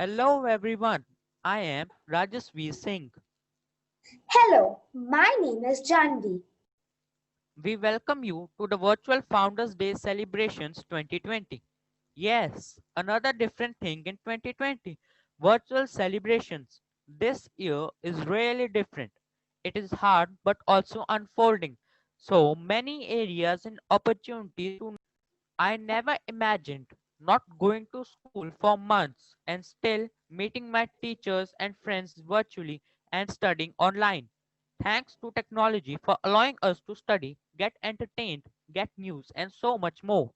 Hello everyone, I am Rajasvi Singh. Hello, my name is Janvi. We welcome you to the Virtual Founders Day celebrations 2020. Yes, another different thing in 2020. Virtual celebrations. This year is really different. It is hard but also unfolding. So many areas and opportunities to I never imagined not going to school for months and still meeting my teachers and friends virtually and studying online. Thanks to technology for allowing us to study, get entertained, get news, and so much more.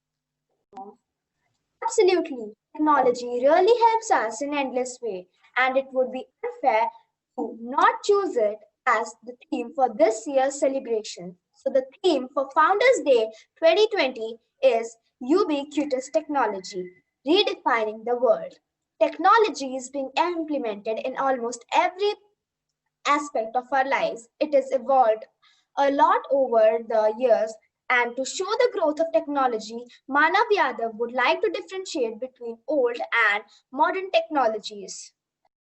Absolutely, technology really helps us in endless way, and it would be unfair to not choose it as the theme for this year's celebration. So the theme for Founders Day 2020 is Ubiquitous Technology, redefining the world. Technology is being implemented in almost every aspect of our lives. It has evolved a lot over the years, and to show the growth of technology, Manav Yadav would like to differentiate between old and modern technologies.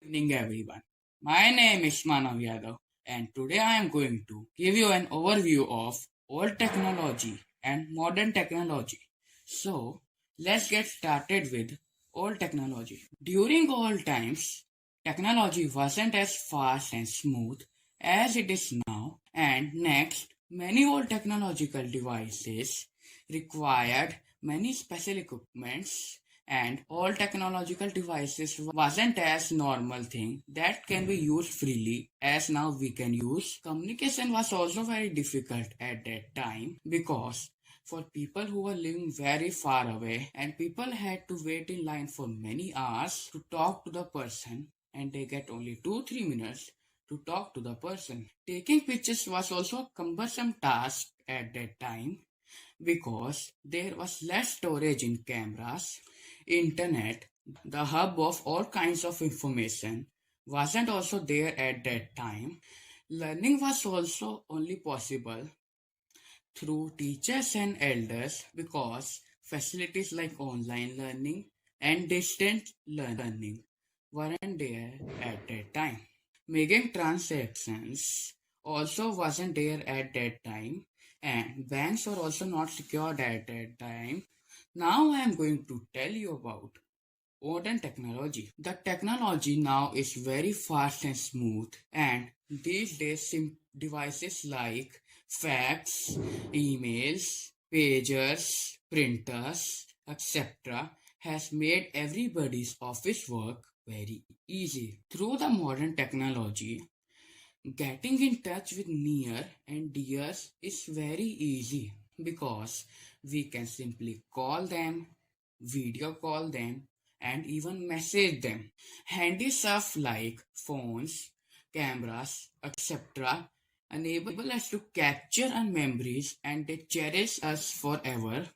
Evening, everyone. My name is Manav Yadav, and today I am going to give you an overview of old technology and modern technology. So, let's get started with old technology. During old times, technology wasn't as fast and smooth as it is now, and next, many old technological devices required many special equipments, and all technological devices wasn't as normal thing that can be used freely as now we can use. Communication was also very difficult at that time because for people who were living very far away and people had to wait in line for many hours to talk to the person, and they get only 2-3 minutes to talk to the person. Taking pictures was also a cumbersome task at that time because there was less storage in cameras. Internet, the hub of all kinds of information, wasn't also there at that time. Learning was also only possible through teachers and elders because facilities like online learning and distant learning weren't there at that time. Making transactions also wasn't there at that time, and banks were also not secured at that time. Now I am going to tell you about modern technology. The technology now is very fast and smooth, and these days devices like fax, emails, pagers, printers, etc. has made everybody's office work very easy. Through the modern technology, getting in touch with near and dears is very easy because we can simply call them, video call them, and even message them. Handy stuff like phones, cameras, etc. enable us to capture our memories and they cherish us forever.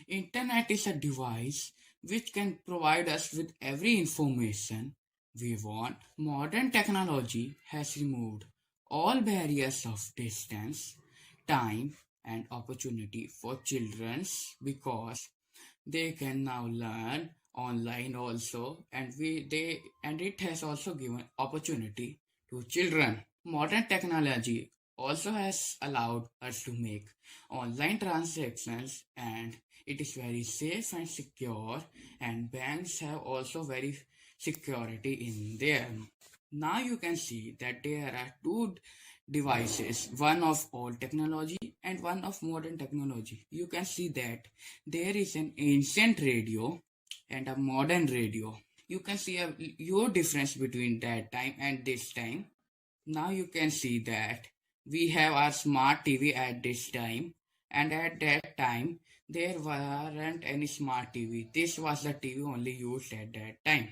Internet is a device which can provide us with every information we want. Modern technology has removed all barriers of distance, time, and opportunity for children because they can now learn online also, and it has also given opportunity to children. Modern technology also has allowed us to make online transactions, and it is very safe and secure, and banks have also very security in them. Now you can see that there are two devices, one of old technology and one of modern technology. You can see that there is an ancient radio and a modern radio. You can see a huge difference between that time and this time. Now you can see that we have our smart TV at this time, and at that time there weren't any smart TV. This was the TV only used at that time.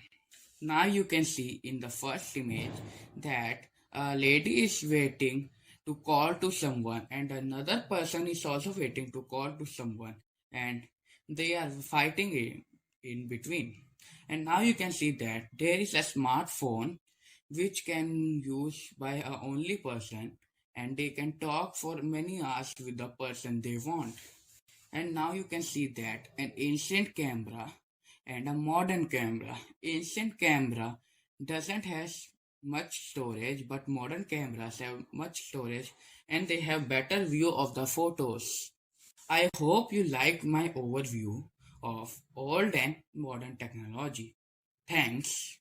Now you can see in the first image that a lady is waiting to call to someone and another person is also waiting to call to someone, and they are fighting in between. And now you can see that there is a smartphone which can use by a only person, and they can talk for many hours with the person they want. And now you can see that an ancient camera and a modern camera. Ancient camera doesn't have much storage, but modern cameras have much storage and they have better view of the photos. I hope you liked my overview of old and modern technology. Thanks.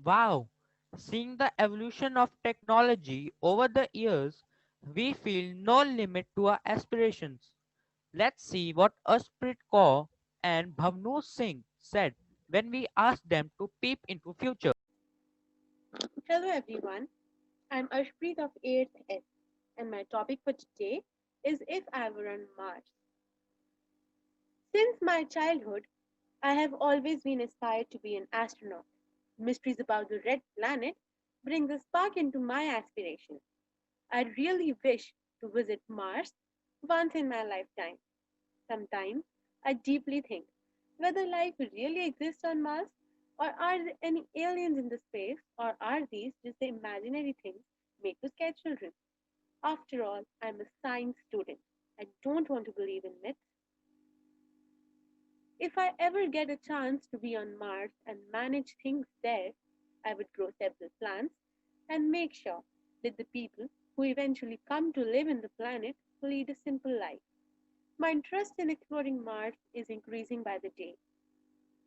Wow! Seeing the evolution of technology over the years, we feel no limit to our aspirations. Let's see what Asprit Kaur and Bhavnu Singh said when we asked them to peep into future. Hello everyone, I'm Ashpreet of 8th S, and my topic for today is If I Were on Mars. Since my childhood, I have always been inspired to be an astronaut. Mysteries about the red planet brings a spark into my aspiration. I really wish to visit Mars once in my lifetime. Sometimes I deeply think whether life really exists on Mars, or are there any aliens in the space, or are these just the imaginary things made to scare children? After all, I'm a science student. I don't want to believe in myths. If I ever get a chance to be on Mars and manage things there, I would grow several plants and make sure that the people who eventually come to live in the planet lead a simple life. My interest in exploring Mars is increasing by the day.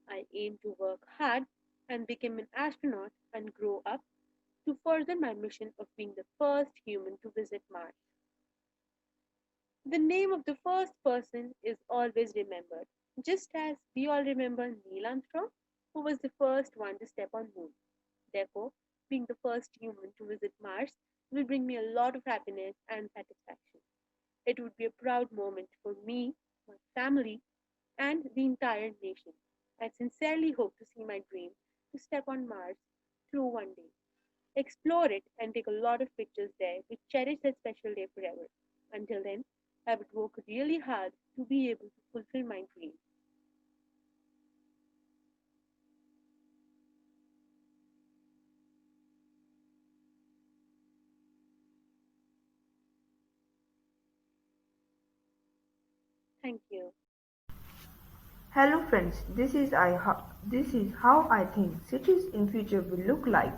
I aim to work hard and become an astronaut and grow up to further my mission of being the first human to visit Mars. The name of the first person is always remembered, just as we all remember Neil Armstrong, who was the first one to step on moon. Therefore, being the first human to visit Mars will bring me a lot of happiness and satisfaction. It would be a proud moment for me, my family, and the entire nation. I sincerely hope to see my dream to step on Mars through one day, explore it, and take a lot of pictures there to cherish that special day forever. Until then, I would work really hard to be able to fulfill my dream. Thank you. Hello friends, this is how I think cities in future will look like.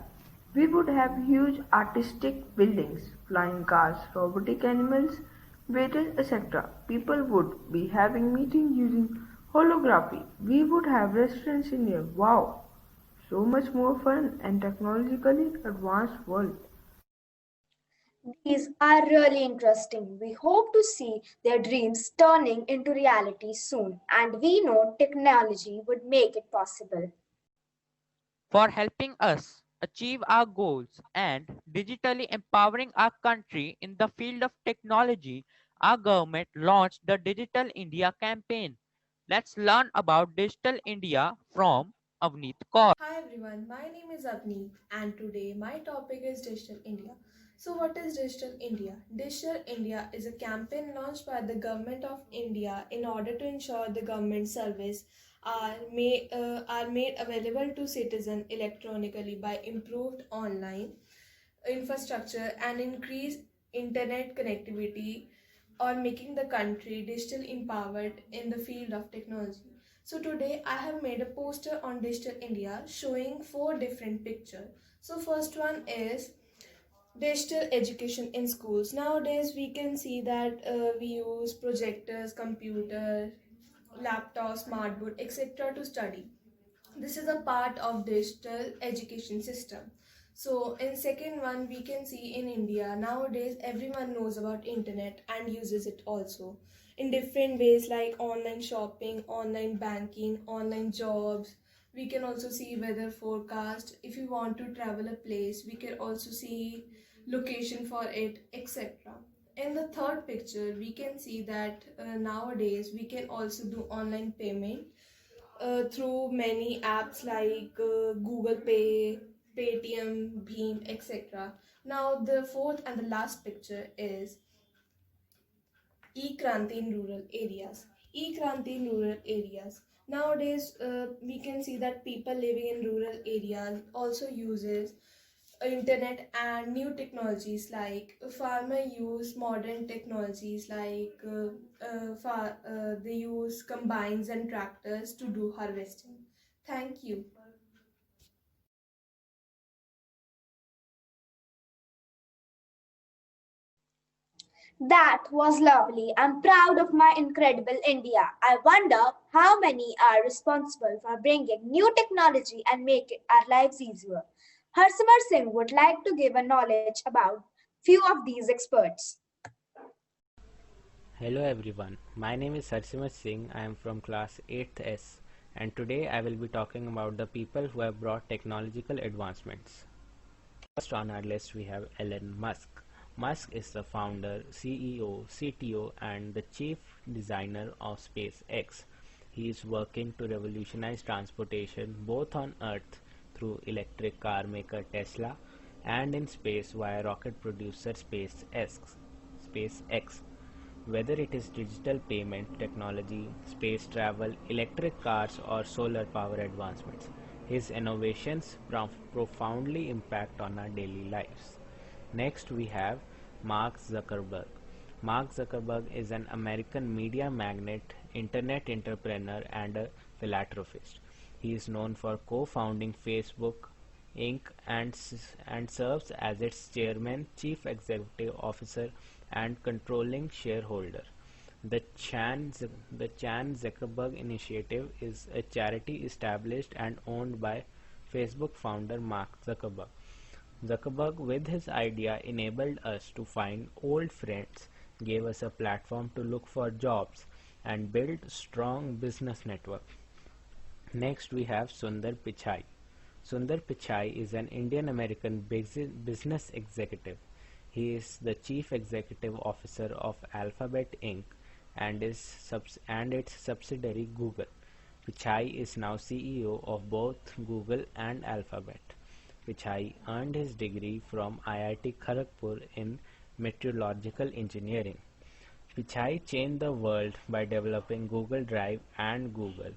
We would have huge artistic buildings, flying cars, robotic animals, waiters, etc. People would be having meetings using holography. We would have restaurants in a wow, so much more fun and technologically advanced world. These are really interesting. We hope to see their dreams turning into reality soon, and we know technology would make it possible. For helping us achieve our goals and digitally empowering our country in the field of technology, our government launched the Digital India campaign. Let's learn about Digital India from Avneet Kaur. Hi everyone, my name is Avneet and today my topic is Digital India. So what is Digital India? Digital India is a campaign launched by the Government of India in order to ensure the government service are made available to citizens electronically by improved online infrastructure and increased internet connectivity or making the country digital empowered in the field of technology. So today I have made a poster on Digital India showing four different pictures. So first one is digital education in schools. Nowadays we can see that we use projectors, computer, laptops, smartboard, etc. to study. This is a part of digital education system. So in second one we can see in India nowadays everyone knows about internet and uses it also in different ways like online shopping, online banking, online jobs. We can also see weather forecast. If you want to travel a place we can also see location for it, etc. In the third picture we can see that nowadays we can also do online payment through many apps like Google Pay, Paytm, Beam, etc. Now the fourth and the last picture is e-kranti in rural areas. E-kranti in rural areas. Nowadays we can see that people living in rural areas also uses internet and new technologies like farmer use modern technologies like they use combines and tractors to do harvesting. Thank you. That was lovely. I'm proud of my incredible India. I wonder how many are responsible for bringing new technology and making our lives easier. Harsimar Singh would like to give a knowledge about few of these experts. Hello everyone, my name is Sarsimat Singh. I am from class 8th S, and today I will be talking about the people who have brought technological advancements. First on our list we have Elon Musk. Musk is the founder, CEO, CTO and the chief designer of SpaceX. He is working to revolutionize transportation both on Earth through electric car maker Tesla and in space via rocket producer SpaceX. Whether it is digital payment technology, space travel, electric cars, or solar power advancements, his innovations profoundly impact on our daily lives. Next, we have Mark Zuckerberg. Mark Zuckerberg is an American media magnate, internet entrepreneur, and a philanthropist. He is known for co-founding Facebook Inc. and serves as its chairman, chief executive officer, and controlling shareholder. The Chan Zuckerberg Initiative is a charity established and owned by Facebook founder Mark Zuckerberg. Zuckerberg, with his idea, enabled us to find old friends, gave us a platform to look for jobs, and build strong business network. Next, we have Sundar Pichai. Sundar Pichai is an Indian American business executive. He is the chief executive officer of Alphabet Inc. and its subsidiary Google. Pichai is now CEO of both Google and Alphabet. Pichai earned his degree from IIT Kharagpur in meteorological engineering. Pichai changed the world by developing Google Drive and Google,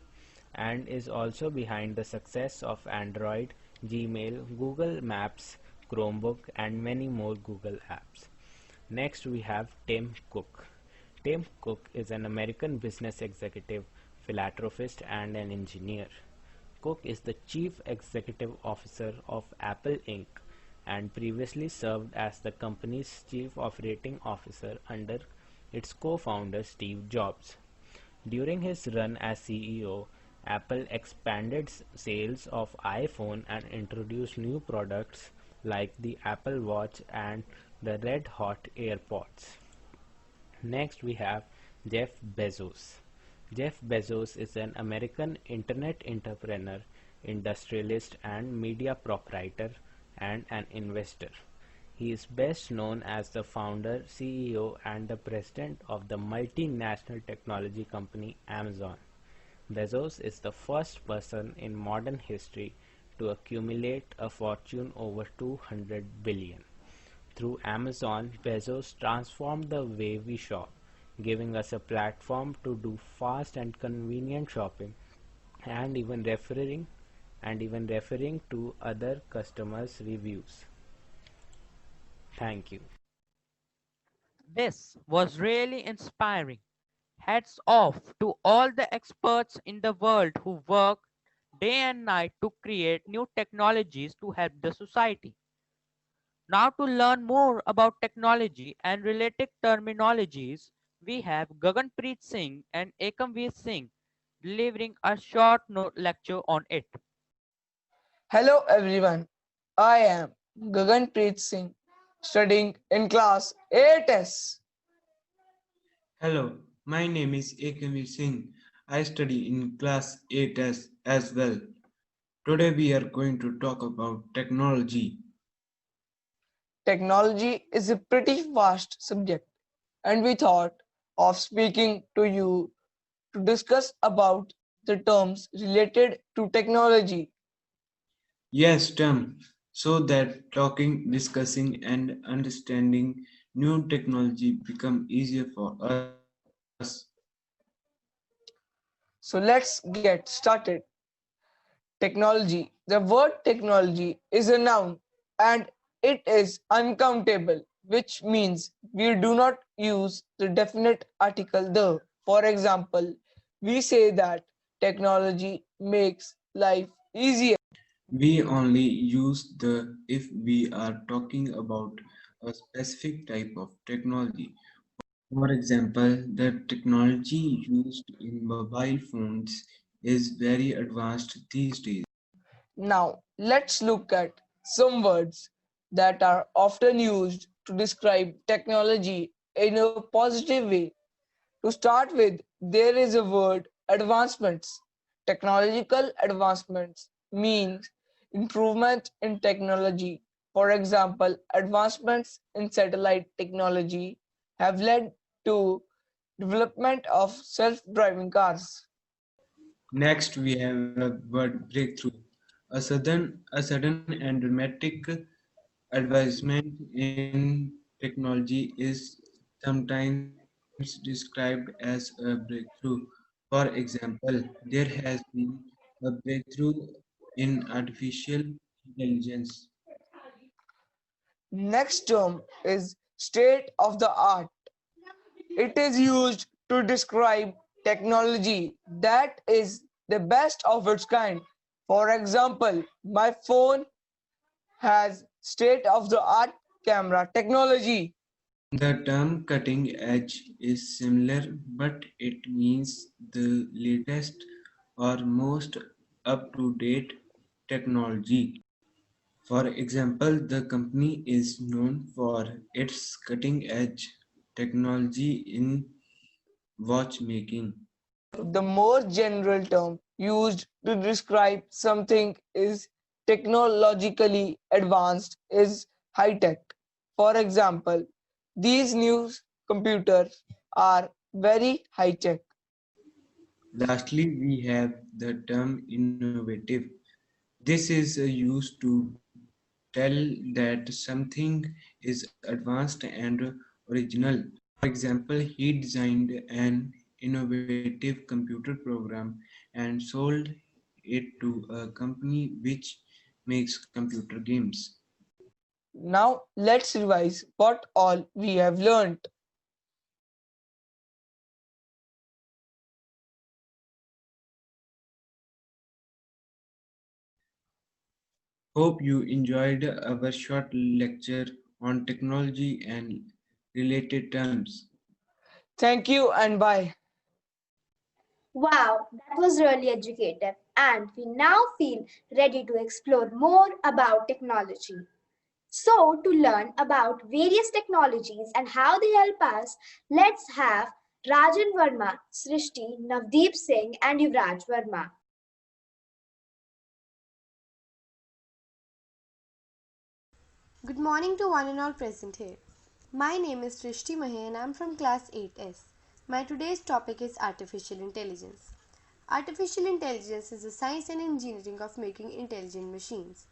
and is also behind the success of Android, Gmail, Google Maps, Chromebook, and many more Google apps. Next, we have Tim Cook. Tim Cook is an American business executive, philanthropist, and an engineer. Cook is the Chief Executive Officer of Apple Inc. and previously served as the company's Chief Operating Officer under its co-founder Steve Jobs. During his run as CEO, Apple expanded sales of iPhone and introduced new products like the Apple Watch and the Red Hot AirPods. Next, we have Jeff Bezos. Jeff Bezos is an American internet entrepreneur, industrialist, and media proprietor, and an investor. He is best known as the founder, CEO, and the president of the multinational technology company Amazon. Bezos is the first person in modern history to accumulate a fortune over 200 billion. Through Amazon, Bezos transformed the way we shop, giving us a platform to do fast and convenient shopping and even referring to other customers' reviews. Thank you. This was really inspiring. Hats off to all the experts in the world who work day and night to create new technologies to help the society. Now, to learn more about technology and related terminologies, we have Gaganpreet Singh and Ekamveer Singh delivering a short lecture on it. Hello everyone, I am Gaganpreet Singh, studying in class 8S. Hello, my name is Ekamir Singh. I study in class 8S as well. Today we are going to talk about technology. Technology is a pretty vast subject, and we thought of speaking to you to discuss about the terms related to technology. Yes, Tom, so that talking, discussing, and understanding new technology become easier for us. So let's get started. Technology. The word technology is a noun and it is uncountable, which means we do not use the definite article the. For example, we say that technology makes life easier. We only use the if we are talking about a specific type of technology. For example, the technology used in mobile phones is very advanced these days. Now, let's look at some words that are often used to describe technology in a positive way. To start with, there is a word advancements. Technological advancements means improvement in technology. For example, advancements in satellite technology have led to development of self-driving cars. Next, we have a word breakthrough, a sudden and dramatic advancement in technology is sometimes described as a breakthrough. For example, there has been a breakthrough in artificial intelligence. Next term is state of the art. It is used to describe technology that is the best of its kind. For example, my phone has state of the art camera technology. The term cutting edge is similar, but it means the latest or most up to date technology. For example, the company is known for its cutting edge technology in watchmaking. The more general term used to describe something is technologically advanced is high tech. For example, these new computers are very high tech. Lastly, we have the term innovative. This is used to tell that something is advanced and original. For example, he designed an innovative computer program and sold it to a company which makes computer games. Now let's revise what all we have learned. Hope you enjoyed our short lecture on technology and related terms. Thank you and bye. Wow, that was really educative, and we now feel ready to explore more about technology. So, to learn about various technologies and how they help us, let's have Rajan Verma, Srishti, Navdeep Singh, and Yuvraj Verma. Good morning to one and all present here. My name is Srishti Mahe and I am from class 8S. My today's topic is artificial intelligence. Artificial intelligence is the science and engineering of making intelligent machines.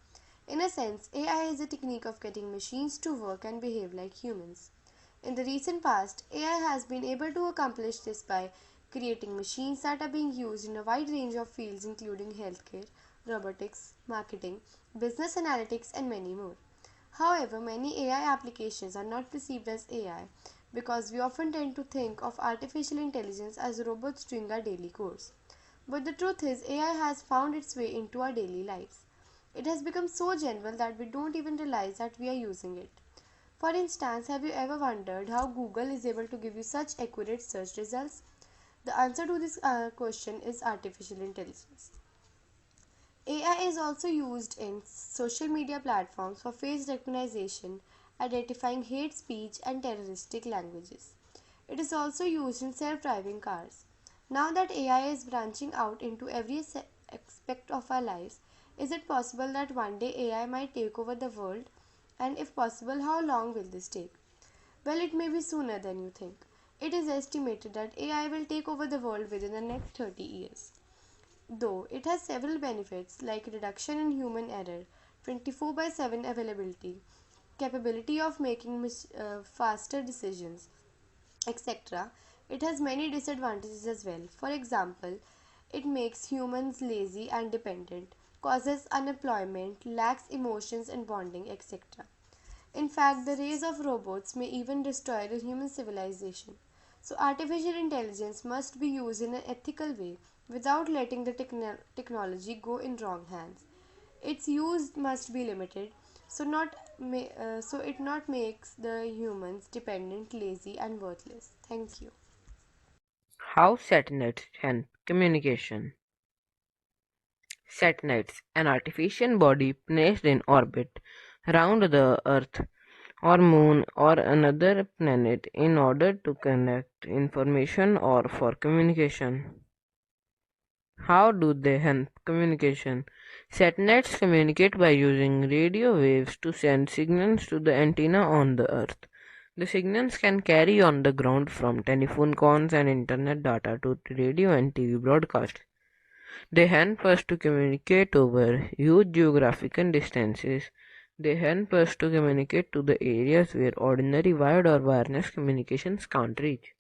In a sense, AI is a technique of getting machines to work and behave like humans. In the recent past, AI has been able to accomplish this by creating machines that are being used in a wide range of fields including healthcare, robotics, marketing, business analytics, and many more. However, many AI applications are not perceived as AI because we often tend to think of artificial intelligence as robots doing our daily chores. But the truth is, AI has found its way into our daily lives. It has become so general that we don't even realize that we are using it. For instance, have you ever wondered how Google is able to give you such accurate search results? The answer to this question is artificial intelligence. AI is also used in social media platforms for face recognition, identifying hate speech and terroristic languages. It is also used in self driving cars. Now that AI is branching out into every aspect of our lives, is it possible that one day AI might take over the world? And if possible, how long will this take? Well, it may be sooner than you think. It is estimated that AI will take over the world within the next 30 years. Though it has several benefits like reduction in human error, 24 by 7 availability, capability of making faster decisions, etc., it has many disadvantages as well. For example, it makes humans lazy and dependent. causes unemployment, lacks emotions and bonding, etc. In fact, the rise of robots may even destroy the human civilization. So, artificial intelligence must be used in an ethical way without letting the technology go in wrong hands. Its use must be limited, so it not makes the humans dependent, lazy, and worthless. Thank you. How satellites help communication. Satellites, an artificial body placed in orbit around the Earth or Moon or another planet in order to connect information or for communication. How do they help communication? Satellites communicate by using radio waves to send signals to the antenna on the Earth. The signals can carry on the ground from telephone calls and internet data to radio and TV broadcasts. They help us to communicate over huge geographical distances. They help us to communicate to the areas where ordinary wired or wireless communications can't reach.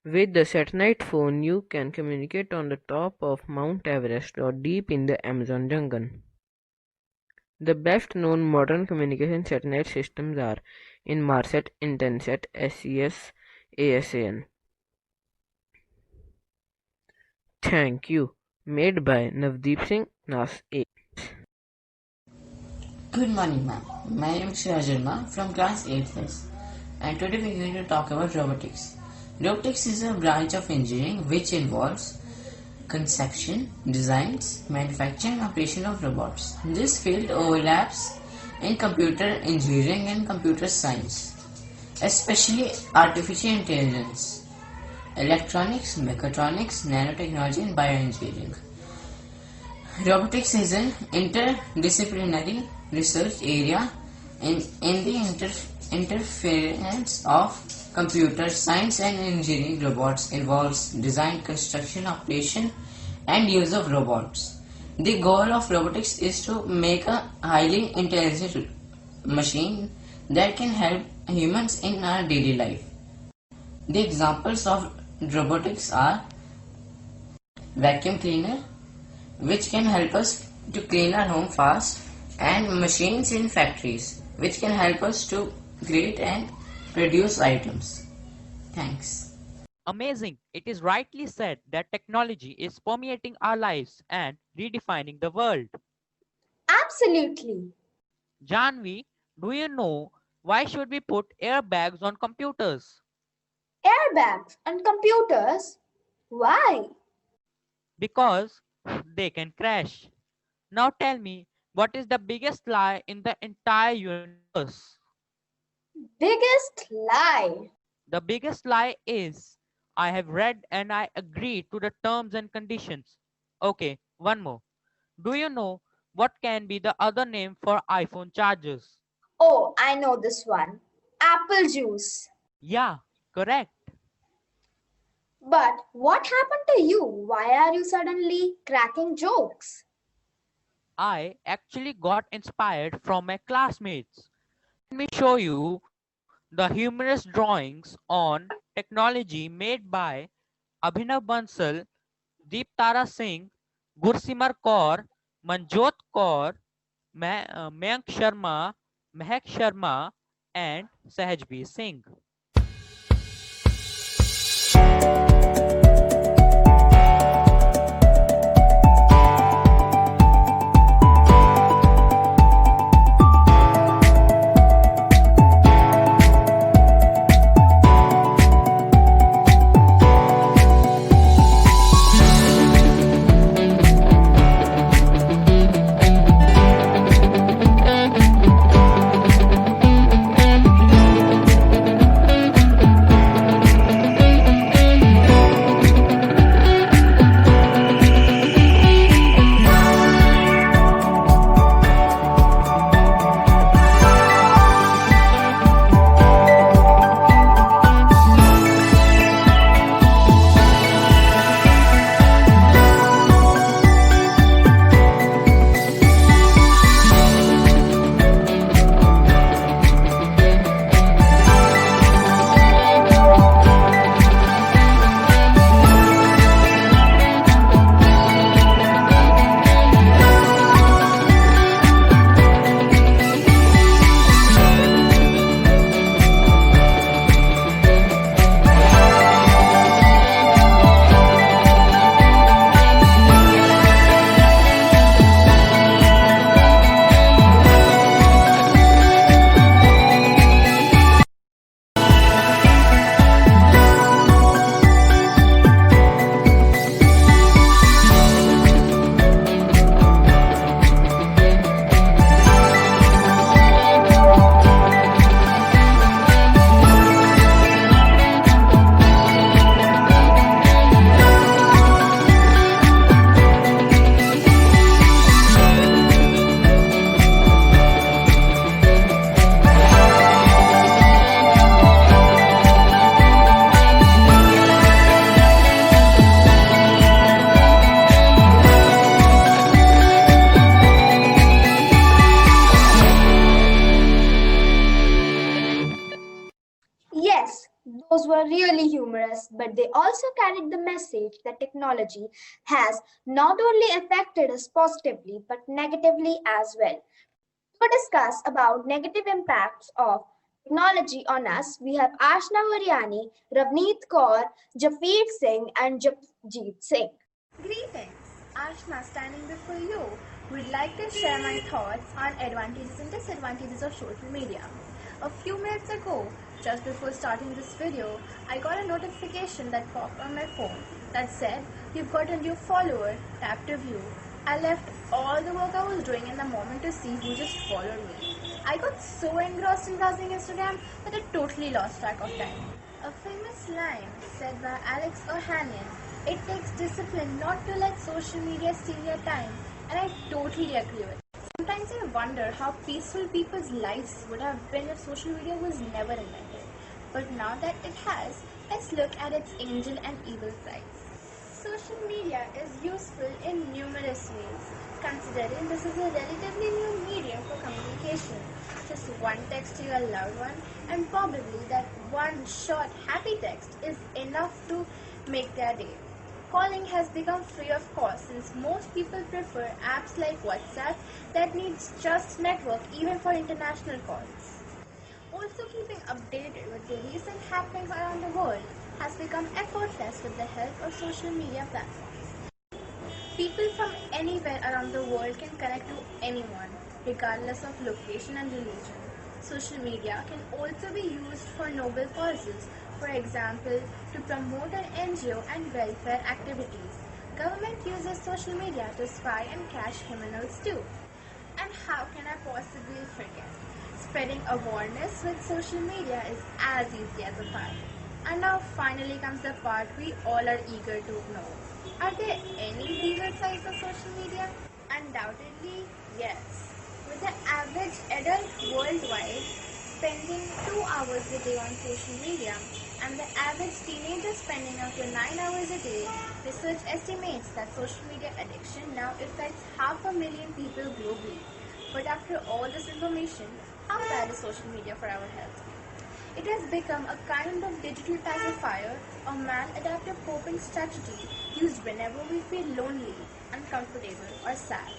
With the satellite phone, you can communicate on the top of Mount Everest or deep in the Amazon jungle. The best known modern communication satellite systems are Inmarsat, Intelsat, SES, ASAN. Thank you. Made by Navdeep Singh, NAS 8. Good morning, ma'am. My name is Sharma from class 8th, and today we are going to talk about robotics. Robotics is a branch of engineering which involves conception, designs, manufacture and operation of robots. This field overlaps in computer engineering and computer science, especially artificial intelligence, electronics, mechatronics, nanotechnology and bioengineering. Robotics is an interdisciplinary research area in the interference of computer science and engineering. Robots involves design, construction, operation and use of robots. The goal of robotics is to make a highly intelligent machine that can help humans in our daily life. The examples of robotics are vacuum cleaner, which can help us to clean our home fast, and machines in factories, which can help us to create and produce items. Thanks. Amazing. It is rightly said that technology is permeating our lives and redefining the world. Absolutely. Janvi, do you know why should we put airbags on computers? Airbags and computers? Why? Because they can crash. Now tell me, what is the biggest lie in the entire universe? Biggest lie. The biggest lie is I have read and I agree to the terms and conditions. Okay, one more. Do you know what can be the other name for iPhone chargers? Oh, I know this one. Apple juice. Yeah, correct. But what happened to you? Why are you suddenly cracking jokes? I actually got inspired from my classmates. Let me show you the humorous drawings on technology made by Abhinav Bansal, Deep Tara Singh, Gursimar Kaur, Manjot Kaur, Mayank Sharma, Mehak Sharma, and Sahajbir Singh. Those were really humorous, but they also carried the message that technology has not only affected us positively but negatively as well. To discuss about negative impacts of technology on us, we have Ashna Variani, Ravneet Kaur, Jafeet Singh, and Japjeet Singh. Greetings! Ashna standing before you. Would like to share my thoughts on advantages and disadvantages of social media. A few minutes ago, just before starting this video, I got a notification that popped on my phone that said, "You've got a new follower, tap to view." I left all the work I was doing in the moment to see who just followed me. I got so engrossed in browsing Instagram that I totally lost track of time. A famous line said by Alex Ohanian, "It takes discipline not to let social media steal your time," and I totally agree with it. Sometimes I wonder how peaceful people's lives would have been if social media was never invented. But now that it has, let's look at its angel and evil sides. Social media is useful in numerous ways, considering this is a relatively new medium for communication. Just one text to your loved one, and probably that one short happy text is enough to make their day. Calling has become free of cost since most people prefer apps like WhatsApp that needs just network even for international calls. Also, keeping updated with the recent happenings around the world has become effortless with the help of social media platforms. People from anywhere around the world can connect to anyone, regardless of location and religion. Social media can also be used for noble causes, for example, to promote an NGO and welfare activities. Government uses social media to spy and catch criminals too. And how can I possibly forget? Spreading awareness with social media is as easy as a pie. And now finally comes the part we all are eager to know. Are there any legal sides of social media? Undoubtedly, yes. With the average adult worldwide spending 2 hours a day on social media and the average teenager spending up to 9 hours a day, research estimates that social media addiction now affects 500,000 people globally. But after all this information, how bad is social media for our health? It has become a kind of digital pacifier, a maladaptive coping strategy used whenever we feel lonely, uncomfortable, or sad.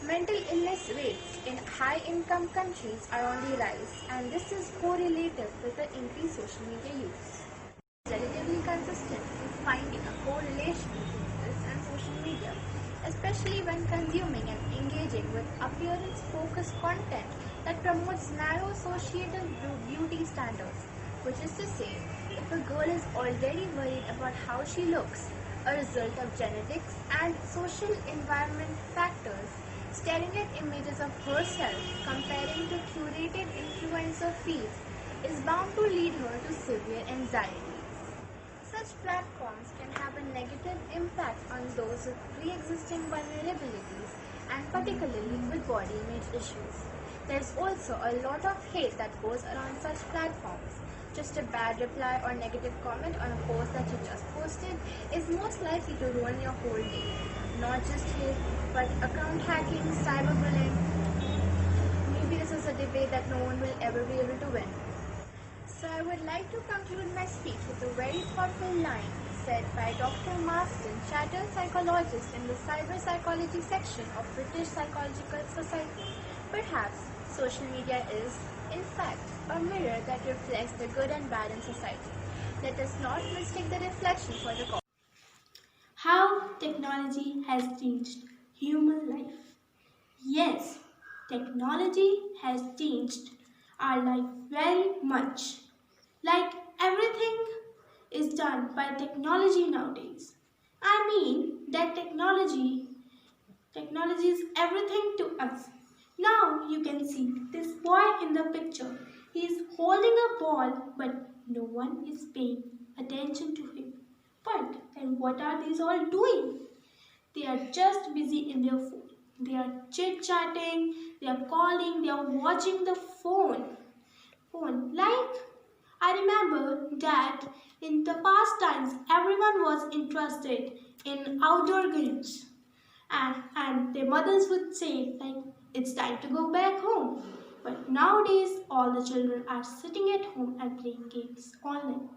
Mental illness rates in high-income countries are on the rise, and this is correlated with the increased social media use. Relatively consistent in finding a correlation between this and social media, especially when consuming and engaging with appearance-focused content that promotes narrow societal beauty standards, which is to say, if a girl is already worried about how she looks, a result of genetics and social environment factors, staring at images of herself comparing to curated influencer feeds is bound to lead her to severe anxiety. Such platforms can have a negative impact on those with pre-existing vulnerabilities and particularly with body image issues. There's also a lot of hate that goes around such platforms. Just a bad reply or negative comment on a post that you just posted is most likely to ruin your whole day. Not just hate, but account hacking, cyberbullying. Maybe this is a debate that no one will ever be able to win. So I would like to conclude my speech with a very thoughtful line said by Dr. Marston, Chartered Psychologist in the Cyber Psychology section of British Psychological Society. Perhaps social media is, in fact, a mirror that reflects the good and bad in society. Let us not mistake the reflection for the cause. How technology has changed human life. Yes, technology has changed our life very much. Like everything is done by technology nowadays. I mean that technology is everything to us. Now you can see this boy in the picture. He is holding a ball but no one is paying attention to him. But then what are these all doing? They are just busy in their phone. They are chit chatting, they are calling, they are watching the phone. Like I remember that in the past times everyone was interested in outdoor games. And their mothers would say like it's time to go back home. But nowadays all the children are sitting at home and playing games online.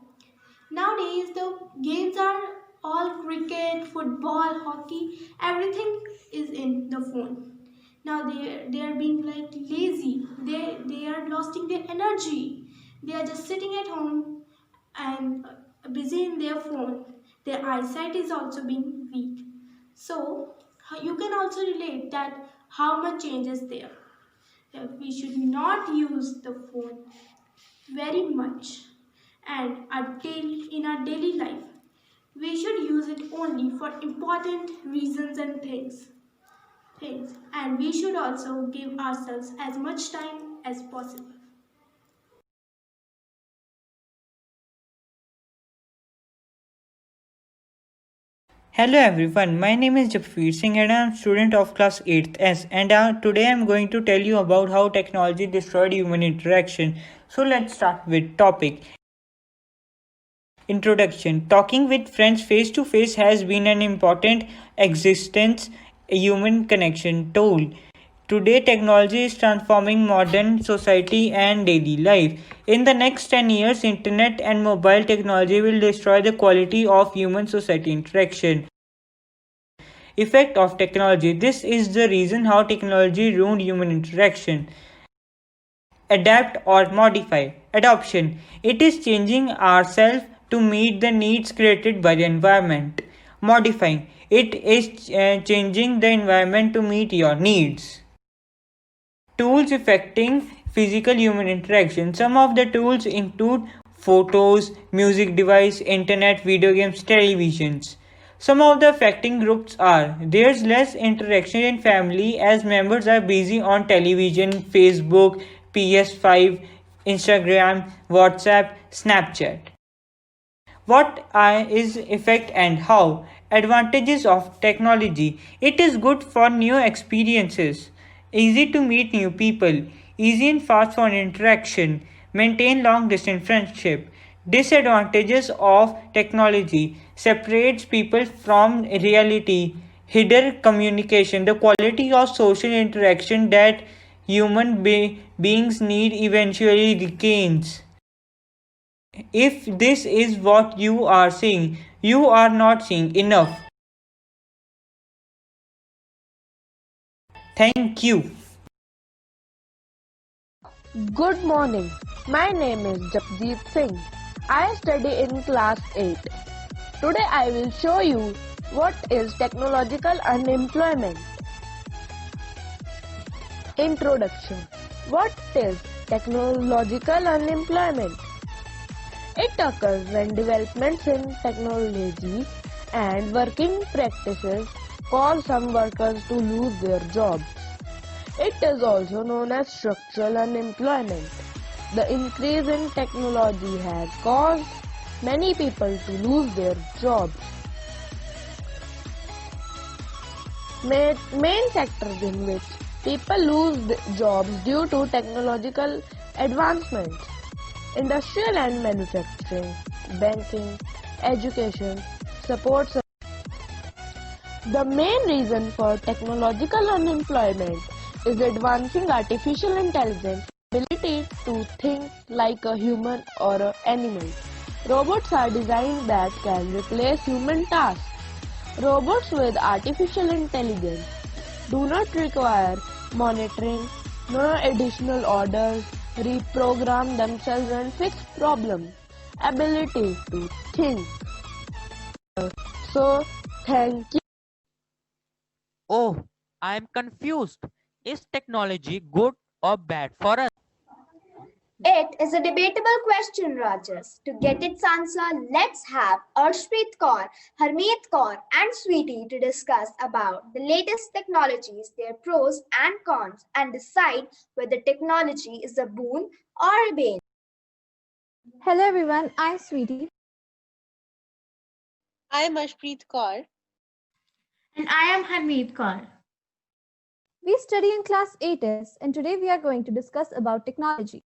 Nowadays, the games are all cricket, football, hockey, everything is in the phone. Now they are being like lazy. They are losing their energy. They are just sitting at home and busy in their phone. Their eyesight is also being weak. So you can also relate that how much change is there. We should not use the phone very much and in our daily life we should use it only for important reasons and things, and we should also give ourselves as much time as possible. Hello everyone, my name is Japfir Singh and I am student of class 8th S and today I am going to tell you about how technology destroyed human interaction. So let's start with topic. Introduction. Talking with friends face to face has been an important existence human connection tool. Today, technology is transforming modern society and daily life. In the next 10 years, internet and mobile technology will destroy the quality of human society interaction. Effect of technology. This is the reason how technology ruined human interaction. Adapt or modify. Adoption. It is changing ourselves to meet the needs created by the environment. Modifying. It is changing the environment to meet your needs. Tools affecting physical human interaction. Some of the tools include photos, music device, internet, video games, televisions. Some of the affecting groups are there's less interaction in family as members are busy on television, Facebook, PS5, Instagram, WhatsApp, Snapchat. What is effect and how? Advantages of technology. It is good for new experiences. Easy to meet new people. Easy and fast for interaction. Maintain long distance friendship. Disadvantages of technology. Separates people from reality. Hidden communication. The quality of social interaction that human beings need eventually declines. If this is what you are seeing, you are not seeing enough. Thank you. Good morning. My name is Japjeet Singh. I study in class 8. Today I will show you what is technological unemployment. Introduction. What is technological unemployment? It occurs when developments in technology and working practices cause some workers to lose their jobs. It is also known as structural unemployment. The increase in technology has caused many people to lose their jobs. Main sectors in which people lose jobs due to technological advancements: industrial and manufacturing, banking, education, support. The main reason for technological unemployment is advancing artificial intelligence, ability to think like a human or an animal. Robots are designed that can replace human tasks. Robots with artificial intelligence do not require monitoring, no additional orders, reprogram themselves and fix problems. Ability to think. So, thank you. Oh, I am confused. Is technology good or bad for us? It is a debatable question, Rajas. To get its answer, let's have Arshpreet Kaur, Harmeet Kaur, and Sweetie to discuss about the latest technologies, their pros and cons, and decide whether technology is a boon or a bane. Hello everyone, I'm Sweetie. I am Ashpreet Kaur. And I am Harmeet Kaur. We study in class 8S and today we are going to discuss about technology.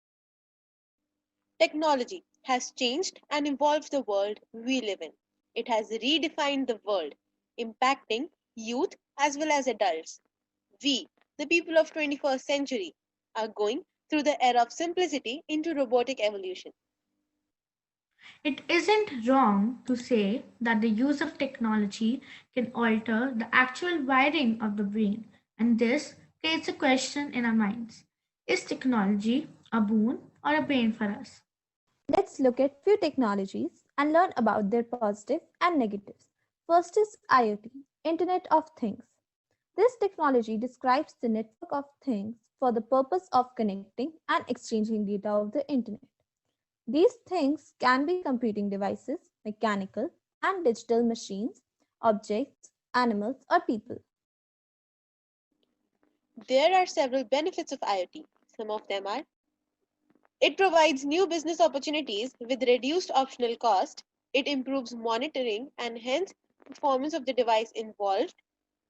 Technology has changed and evolved the world we live in. It has redefined the world, impacting youth as well as adults. We, the people of 21st century, are going through the era of simplicity into robotic evolution. It isn't wrong to say that the use of technology can alter the actual wiring of the brain, and this creates a question in our minds. Is technology a boon or a pain for us? Let's look at few technologies and learn about their positive and negatives. First is IoT, Internet of Things. This technology describes the network of things for the purpose of connecting and exchanging data over the internet. These things can be computing devices, mechanical and digital machines, objects, animals, or people. There are several benefits of IoT. Some of them are: it provides new business opportunities with reduced optional cost. It improves monitoring and hence performance of the device involved.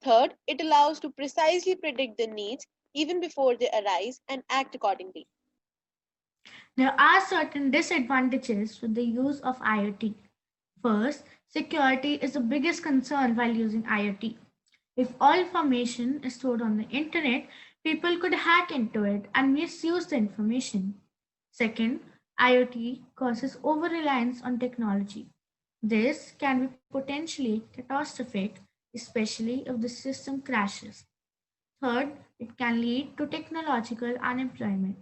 Third, it allows to precisely predict the needs even before they arise and act accordingly. There are certain disadvantages with the use of IoT. First, security is the biggest concern while using IoT. If all information is stored on the internet, people could hack into it and misuse the information. Second, IoT causes over reliance on technology. This can be potentially catastrophic, especially if the system crashes. Third, it can lead to technological unemployment.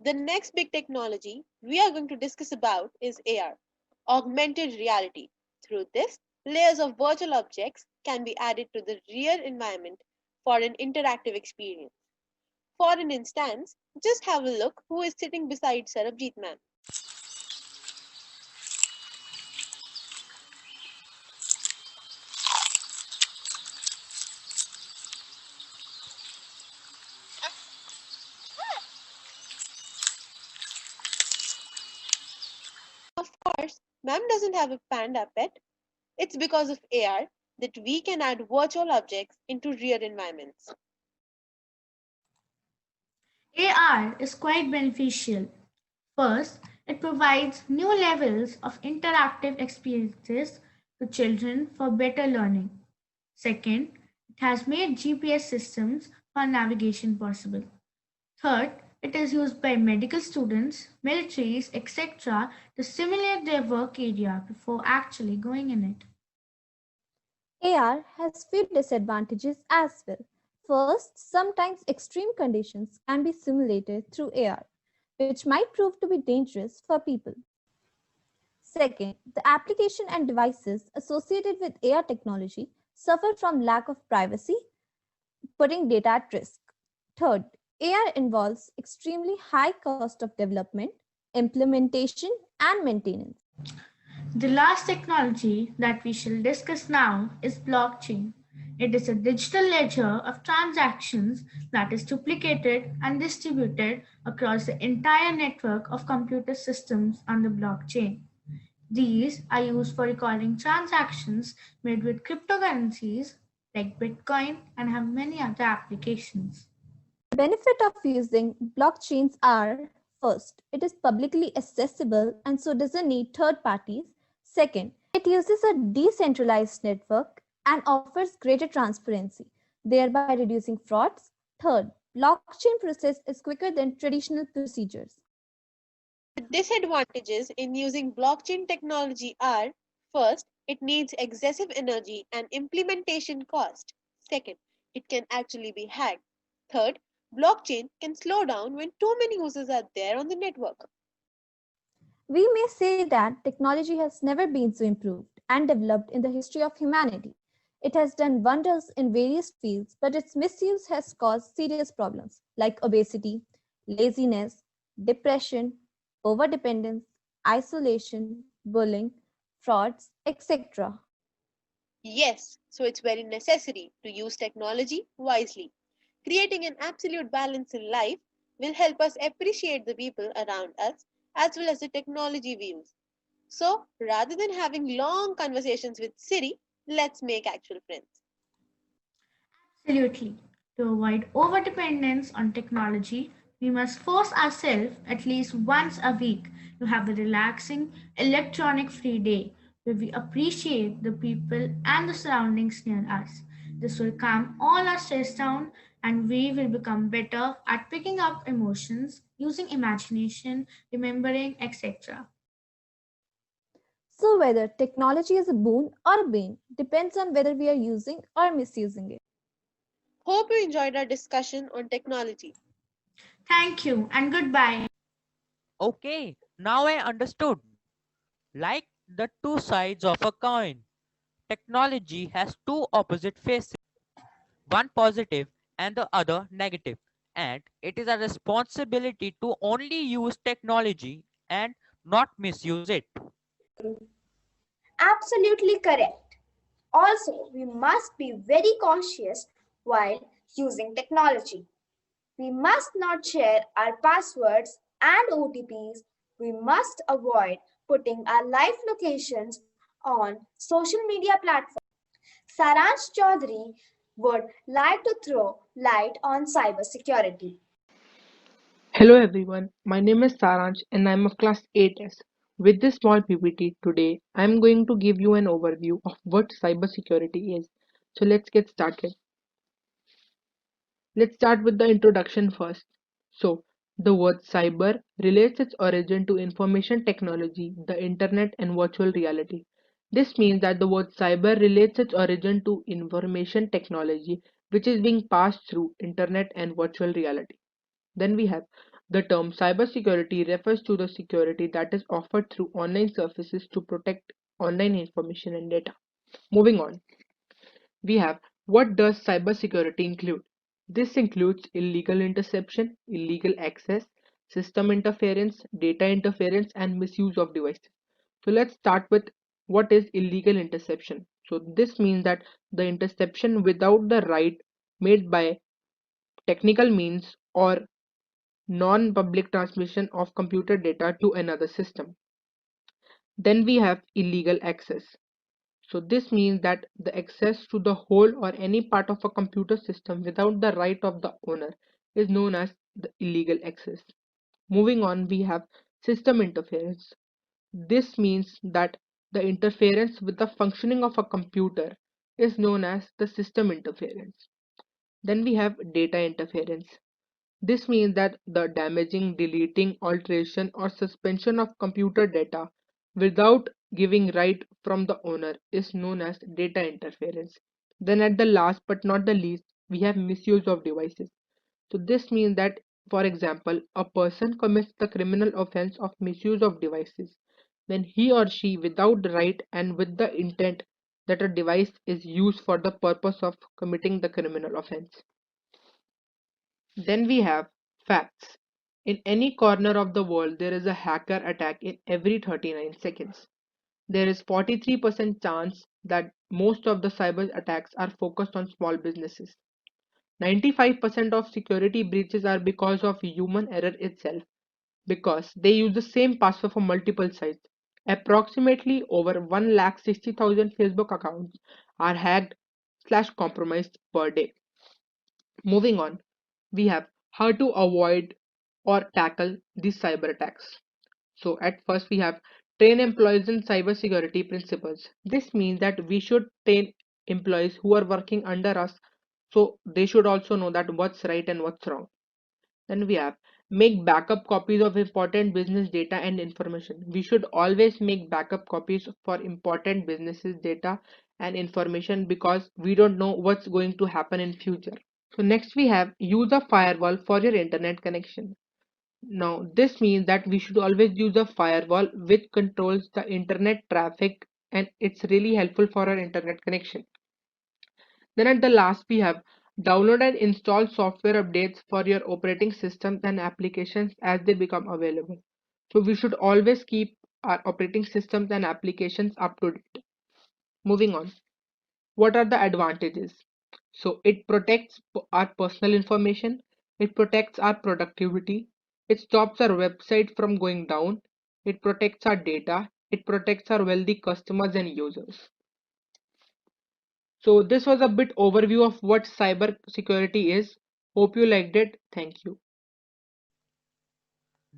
The next big technology we are going to discuss about is AR, augmented reality. Through this, layers of virtual objects can be added to the real environment for an interactive experience. For an instance, just have a look who is sitting beside Sarabjit ma'am. Of course, ma'am doesn't have a panda pet. It's because of AR that we can add virtual objects into real environments. AR is quite beneficial. First, it provides new levels of interactive experiences to children for better learning. Second, it has made GPS systems for navigation possible. Third, it is used by medical students, militaries, etc. to simulate their work area before actually going in it. AR has few disadvantages as well. First, sometimes extreme conditions can be simulated through AR, which might prove to be dangerous for people. Second, the application and devices associated with AR technology suffer from lack of privacy, putting data at risk. Third, AR involves extremely high cost of development, implementation, and maintenance. The last technology that we shall discuss now is blockchain. It is a digital ledger of transactions that is duplicated and distributed across the entire network of computer systems on the blockchain. These are used for recording transactions made with cryptocurrencies like Bitcoin and have many other applications. The benefit of using blockchains are first, it is publicly accessible and so doesn't need third parties. Second, it uses a decentralized network and offers greater transparency, thereby reducing frauds. Third, blockchain process is quicker than traditional procedures. The disadvantages in using blockchain technology are: first, it needs excessive energy and implementation cost. Second, it can actually be hacked. Third, blockchain can slow down when too many users are there on the network. We may say that technology has never been so improved and developed in the history of humanity. It has done wonders in various fields, but its misuse has caused serious problems like obesity, laziness, depression, overdependence, isolation, bullying, frauds, etc. Yes, so it's very necessary to use technology wisely. Creating an absolute balance in life will help us appreciate the people around us as well as the technology we use. So, rather than having long conversations with Siri, let's make actual friends. Absolutely. To avoid overdependence on technology, we must force ourselves at least once a week to have a relaxing, electronic free day where we appreciate the people and the surroundings near us. This will calm all our stress down and we will become better at picking up emotions, using imagination, remembering, etc. So, whether technology is a boon or a bane depends on whether we are using or misusing it. Hope you enjoyed our discussion on technology. Thank you and goodbye. Okay, now I understood. Like the two sides of a coin, technology has two opposite faces, one positive and the other negative, and it is a responsibility to only use technology and not misuse it. Absolutely correct. Also, we must be very cautious while using technology. We must not share our passwords and OTPs. We must avoid putting our live locations on social media platforms. Saransh Chaudhary would like to throw light on cybersecurity. Hello everyone, my name is Saransh and I'm of class 8S. With this small PPT today, I'm going to give you an overview of what cybersecurity is. So let's get started. Let's start with the introduction first. So, the word cyber relates its origin to information technology, the internet, and virtual reality. This means that the word cyber relates its origin to information technology, which is being passed through internet and virtual reality. Then we have the term cybersecurity refers to the security that is offered through online services to protect online information and data. Moving on, we have what does cybersecurity include? This includes illegal interception, illegal access, system interference, data interference, and misuse of devices. So let's start with what is illegal interception. So this means that the interception without the right made by technical means or non-public transmission of computer data to another system. Then we have illegal access. So this means that the access to the whole or any part of a computer system without the right of the owner is known as the illegal access. Moving on, we have system interference. This means that the interference with the functioning of a computer is known as the system interference. Then we have data interference. This means that the damaging, deleting, alteration, or suspension of computer data without giving right from the owner is known as data interference. Then at the last but not the least, we have misuse of devices. So this means that, for example, a person commits the criminal offense of misuse of devices. Then he or she, without the right and with the intent that a device is used for the purpose of committing the criminal offense. Then we have facts. In any corner of the world, there is a hacker attack in every 39 seconds. There is 43% chance that most of the cyber attacks are focused on small businesses. 95% of security breaches are because of human error itself, because they use the same password for multiple sites. Approximately over 1,60,000 Facebook accounts are hacked/compromised per day. Moving on, we have how to avoid or tackle these cyber attacks. So at first we have train employees in cybersecurity principles. This means that we should train employees who are working under us, so they should also know that what's right and what's wrong. Then we have make backup copies of important business data and information. We should always make backup copies for important businesses data and information because we don't know what's going to happen in future. So next we have use a firewall for your internet connection. Now this means that we should always use a firewall which controls the internet traffic, and it's really helpful for our internet connection. Then at the last we have download and install software updates for your operating systems and applications as they become available. So we should always keep our operating systems and applications up to date. Moving on. What are the advantages? So it protects our personal information, it protects our productivity, it stops our website from going down, it protects our data, it protects our wealthy customers and users. So this was a bit overview of what cyber security is. Hope you liked it. Thank you.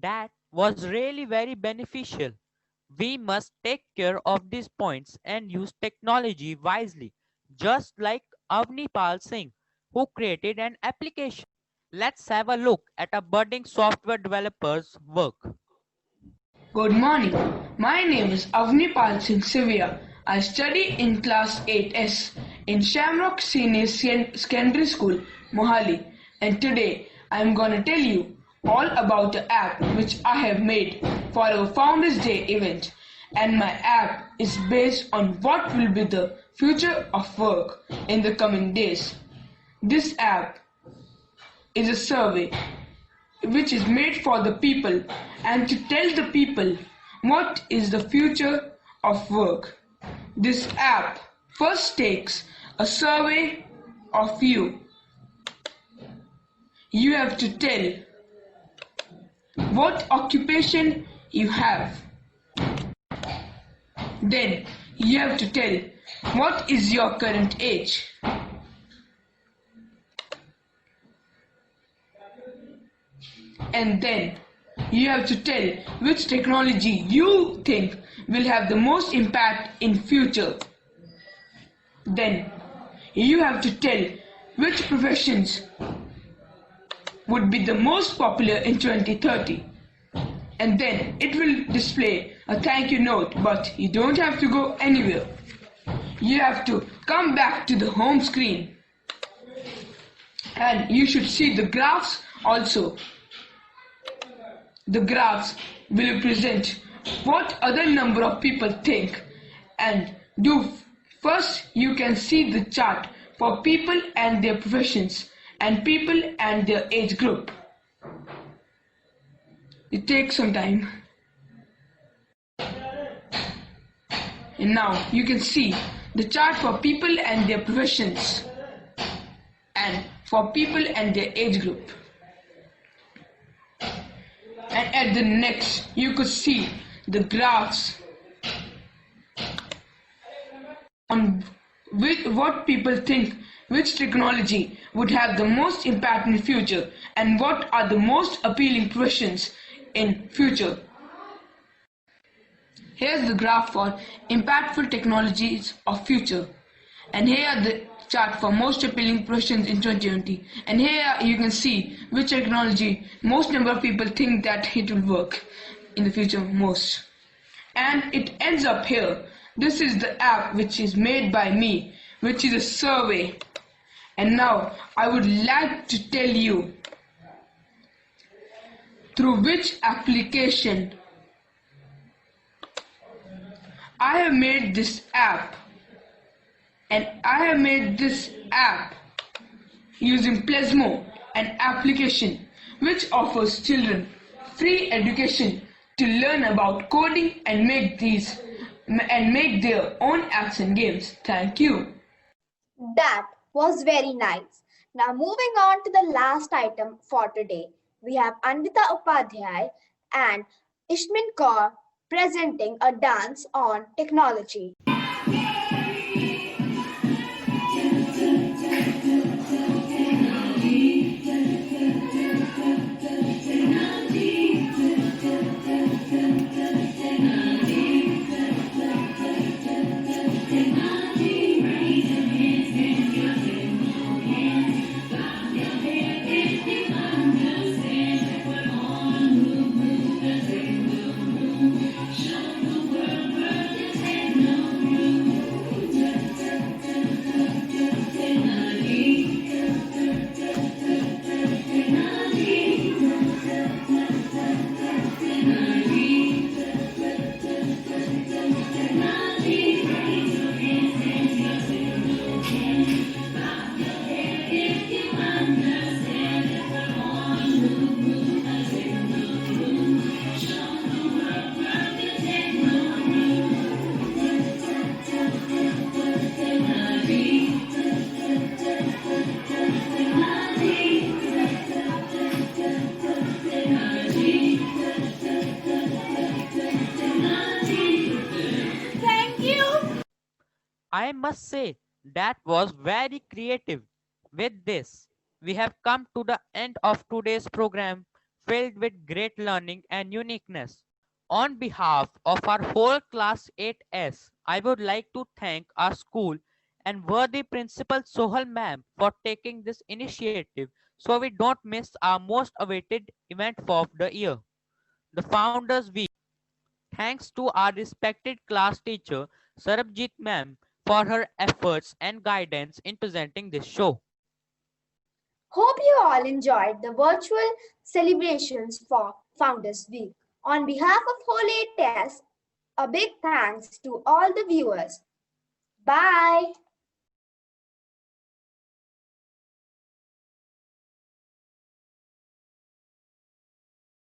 That was really very beneficial. We must take care of these points and use technology wisely, just like Avnipal Singh, who created an application. Let's have a look at a budding software developer's work. Good morning. My name is Avnipal Singh Sivia. I study in class 8S in Shemrock Senior Secondary School, Mohali. And today I am going to tell you all about the app which I have made for our Founders Day event. And my app is based on what will be the future of work in the coming days. This app is a survey which is made for the people and to tell the people what is the future of work. This app first takes a survey of you. You have to tell what occupation you have. Then you have to tell what is your current age. And then you have to tell which technology you think will have the most impact in future. Then you have to tell which professions would be the most popular in 2030. And then it will display a thank you note, but you don't have to go anywhere. You have to come back to the home screen. And you should see the graphs also. The graphs will represent what other number of people think and do. First, you can see the chart for people and their professions and people and their age group. It takes some time. And now you can see the chart for people and their professions and for people and their age group. And at the next you could see the graphs on what people think which technology would have the most impact in the future and what are the most appealing professions in future. Here's the graph for impactful technologies of future, and here are the chart for most appealing professions in 2020, and here you can see which technology most number of people think that it will work in the future most. And it ends up here. This is the app which is made by me, which is a survey. And now I would like to tell you through which application I have made this app. And I have made this app using Plasmo, an application which offers children free education to learn about coding and make their own apps and games. Thank you. That was very nice. Now moving on to the last item for today. We have Anvita Upadhyay and Ishmin Kaur presenting a dance on technology. I must say that was very creative. With this, we have come to the end of today's program filled with great learning and uniqueness. On behalf of our whole class 8S, I would like to thank our school and worthy principal Sohal ma'am for taking this initiative so we don't miss our most awaited event of the year, the Founders Week. Thanks to our respected class teacher, Sarabjit ma'am, for her efforts and guidance in presenting this show. Hope you all enjoyed the virtual celebrations for Founders Week. On behalf of Whole 8S, a big thanks to all the viewers. Bye.